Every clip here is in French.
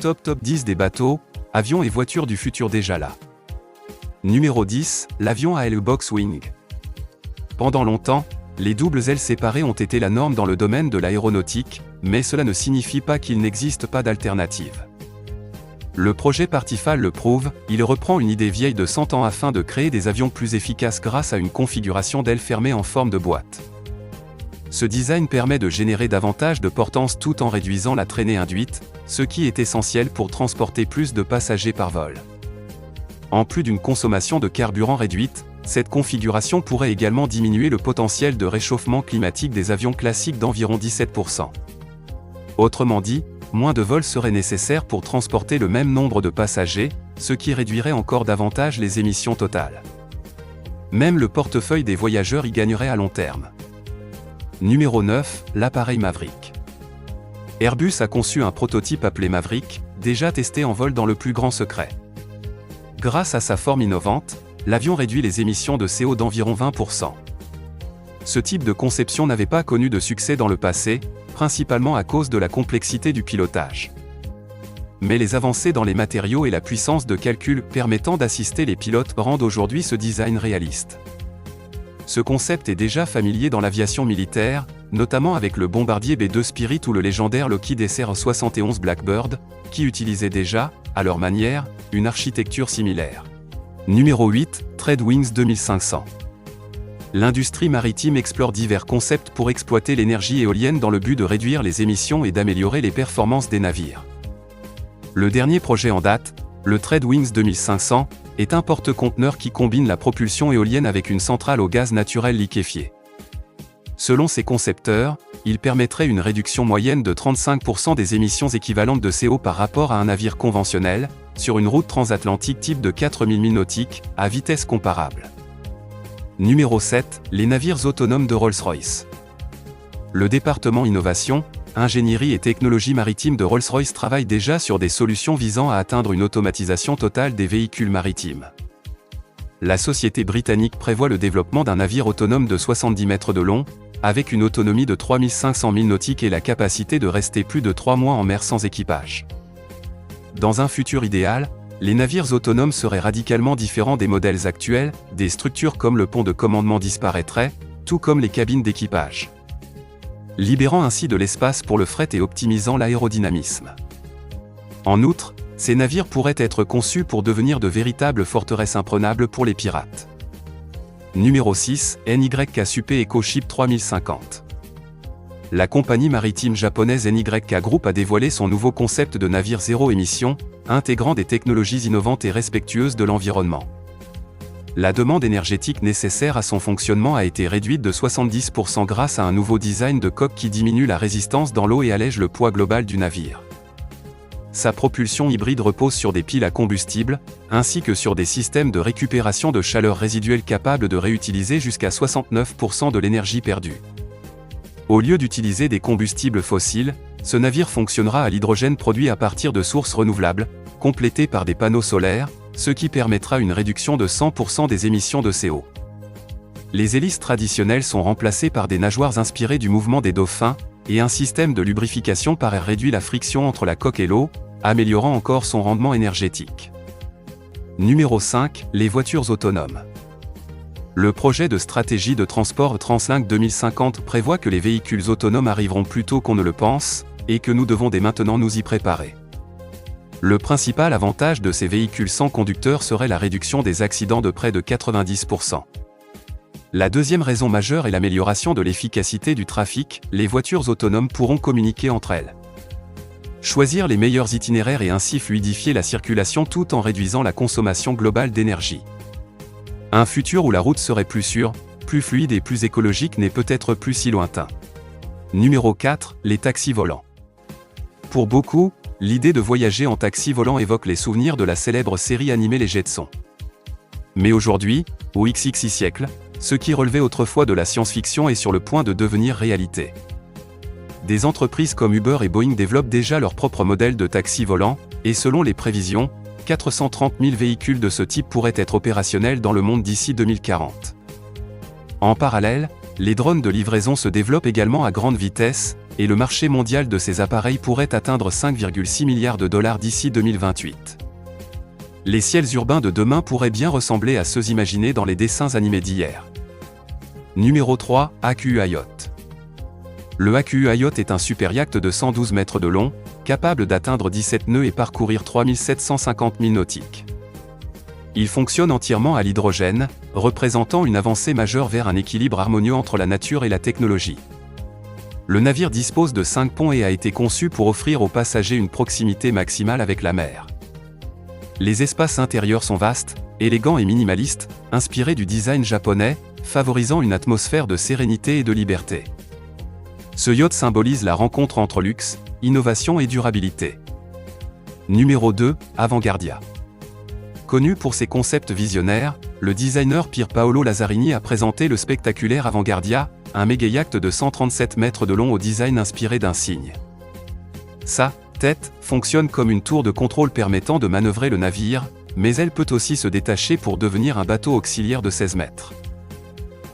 Top 10 des bateaux, avions et voitures du futur déjà là. Numéro 10, l'avion à aile box wing. Pendant longtemps, les doubles ailes séparées ont été la norme dans le domaine de l'aéronautique, mais cela ne signifie pas qu'il n'existe pas d'alternative. Le projet Partifal le prouve, il reprend une idée vieille de 100 ans afin de créer des avions plus efficaces grâce à une configuration d'ailes fermées en forme de boîte. Ce design permet de générer davantage de portance tout en réduisant la traînée induite, ce qui est essentiel pour transporter plus de passagers par vol. En plus d'une consommation de carburant réduite, cette configuration pourrait également diminuer le potentiel de réchauffement climatique des avions classiques d'environ 17%. Autrement dit, moins de vols seraient nécessaires pour transporter le même nombre de passagers, ce qui réduirait encore davantage les émissions totales. Même le portefeuille des voyageurs y gagnerait à long terme. Numéro 9, l'appareil Maverick. Airbus a conçu un prototype appelé Maverick, déjà testé en vol dans le plus grand secret. Grâce à sa forme innovante, l'avion réduit les émissions de CO d'environ 20%. Ce type de conception n'avait pas connu de succès dans le passé, principalement à cause de la complexité du pilotage. Mais les avancées dans les matériaux et la puissance de calcul permettant d'assister les pilotes rendent aujourd'hui ce design réaliste. Ce concept est déjà familier dans l'aviation militaire, notamment avec le bombardier B-2 Spirit ou le légendaire Lockheed SR-71 Blackbird, qui utilisaient déjà, à leur manière, une architecture similaire. Numéro 8, TradeWinds 2500. L'industrie maritime explore divers concepts pour exploiter l'énergie éolienne dans le but de réduire les émissions et d'améliorer les performances des navires. Le dernier projet en date, le TradeWinds 2500, est un porte-conteneurs qui combine la propulsion éolienne avec une centrale au gaz naturel liquéfié. Selon ses concepteurs, il permettrait une réduction moyenne de 35% des émissions équivalentes de CO par rapport à un navire conventionnel, sur une route transatlantique type de 4000 milles nautiques, à vitesse comparable. Numéro 7, les navires autonomes de Rolls-Royce. Le département Innovation, Ingénierie et Technologie maritime de Rolls-Royce travaille déjà sur des solutions visant à atteindre une automatisation totale des véhicules maritimes. La société britannique prévoit le développement d'un navire autonome de 70 mètres de long, avec une autonomie de 3500 milles nautiques et la capacité de rester plus de 3 mois en mer sans équipage. Dans un futur idéal, les navires autonomes seraient radicalement différents des modèles actuels, des structures comme le pont de commandement disparaîtraient, tout comme les cabines d'équipage, libérant ainsi de l'espace pour le fret et optimisant l'aérodynamisme. En outre, ces navires pourraient être conçus pour devenir de véritables forteresses imprenables pour les pirates. Numéro 6, NYK Super EcoShip 3050. La compagnie maritime japonaise NYK Group a dévoilé son nouveau concept de navire zéro émission, intégrant des technologies innovantes et respectueuses de l'environnement. La demande énergétique nécessaire à son fonctionnement a été réduite de 70% grâce à un nouveau design de coque qui diminue la résistance dans l'eau et allège le poids global du navire. Sa propulsion hybride repose sur des piles à combustible, ainsi que sur des systèmes de récupération de chaleur résiduelle capables de réutiliser jusqu'à 69% de l'énergie perdue. Au lieu d'utiliser des combustibles fossiles, ce navire fonctionnera à l'hydrogène produit à partir de sources renouvelables, complété par des panneaux solaires, ce qui permettra une réduction de 100% des émissions de CO. Les hélices traditionnelles sont remplacées par des nageoires inspirées du mouvement des dauphins, et un système de lubrification par air réduit la friction entre la coque et l'eau, améliorant encore son rendement énergétique. Numéro 5, les voitures autonomes. Le projet de stratégie de transport Translink 2050 prévoit que les véhicules autonomes arriveront plus tôt qu'on ne le pense, et que nous devons dès maintenant nous y préparer. Le principal avantage de ces véhicules sans conducteur serait la réduction des accidents de près de 90%. La deuxième raison majeure est l'amélioration de l'efficacité du trafic, les voitures autonomes pourront communiquer entre elles, choisir les meilleurs itinéraires et ainsi fluidifier la circulation tout en réduisant la consommation globale d'énergie. Un futur où la route serait plus sûre, plus fluide et plus écologique n'est peut-être plus si lointain. Numéro 4, les taxis volants. Pour beaucoup, l'idée de voyager en taxi volant évoque les souvenirs de la célèbre série animée Les Jetsons. Mais aujourd'hui, au XXI siècle, ce qui relevait autrefois de la science-fiction est sur le point de devenir réalité. Des entreprises comme Uber et Boeing développent déjà leur propre modèle de taxi volant, et selon les prévisions, 430 000 véhicules de ce type pourraient être opérationnels dans le monde d'ici 2040. En parallèle, les drones de livraison se développent également à grande vitesse, et le marché mondial de ces appareils pourrait atteindre 5,6 milliards de dollars d'ici 2028. Les ciels urbains de demain pourraient bien ressembler à ceux imaginés dans les dessins animés d'hier. Numéro 3, AQU Yacht. Le AQU Yacht est un super yacht de 112 mètres de long, capable d'atteindre 17 nœuds et parcourir 3750 milles nautiques. Il fonctionne entièrement à l'hydrogène, représentant une avancée majeure vers un équilibre harmonieux entre la nature et la technologie. Le navire dispose de 5 ponts et a été conçu pour offrir aux passagers une proximité maximale avec la mer. Les espaces intérieurs sont vastes, élégants et minimalistes, inspirés du design japonais, favorisant une atmosphère de sérénité et de liberté. Ce yacht symbolise la rencontre entre luxe, innovation et durabilité. Numéro 2, Avanguardia. Connu pour ses concepts visionnaires, le designer Pier Paolo Lazzarini a présenté le spectaculaire Avanguardia, un méga-yacht de 137 mètres de long au design inspiré d'un cygne. Sa tête fonctionne comme une tour de contrôle permettant de manœuvrer le navire, mais elle peut aussi se détacher pour devenir un bateau auxiliaire de 16 mètres.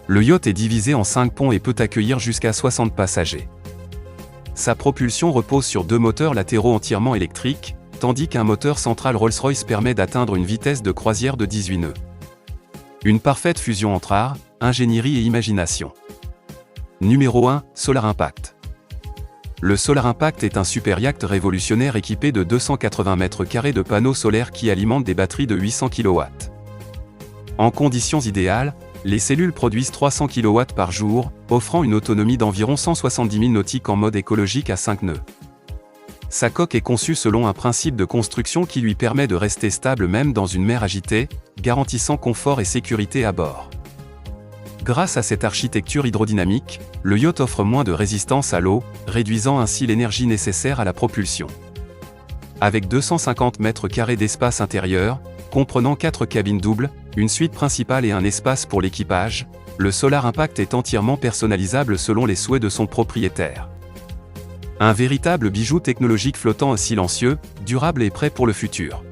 Le yacht est divisé en 5 ponts et peut accueillir jusqu'à 60 passagers. Sa propulsion repose sur 2 moteurs latéraux entièrement électriques, tandis qu'un moteur central Rolls-Royce permet d'atteindre une vitesse de croisière de 18 nœuds. Une parfaite fusion entre art, ingénierie et imagination. Numéro 1, Solar Impact. Le Solar Impact est un super yacht révolutionnaire équipé de 280 mètres carrés de panneaux solaires qui alimentent des batteries de 800 kW. En conditions idéales, les cellules produisent 300 kW par jour, offrant une autonomie d'environ 170 000 nautiques en mode écologique à 5 nœuds. Sa coque est conçue selon un principe de construction qui lui permet de rester stable même dans une mer agitée, garantissant confort et sécurité à bord. Grâce à cette architecture hydrodynamique, le yacht offre moins de résistance à l'eau, réduisant ainsi l'énergie nécessaire à la propulsion. Avec 250 mètres carrés d'espace intérieur, comprenant 4 cabines doubles, une suite principale et un espace pour l'équipage, le Solar Impact est entièrement personnalisable selon les souhaits de son propriétaire. Un véritable bijou technologique flottant et silencieux, durable et prêt pour le futur.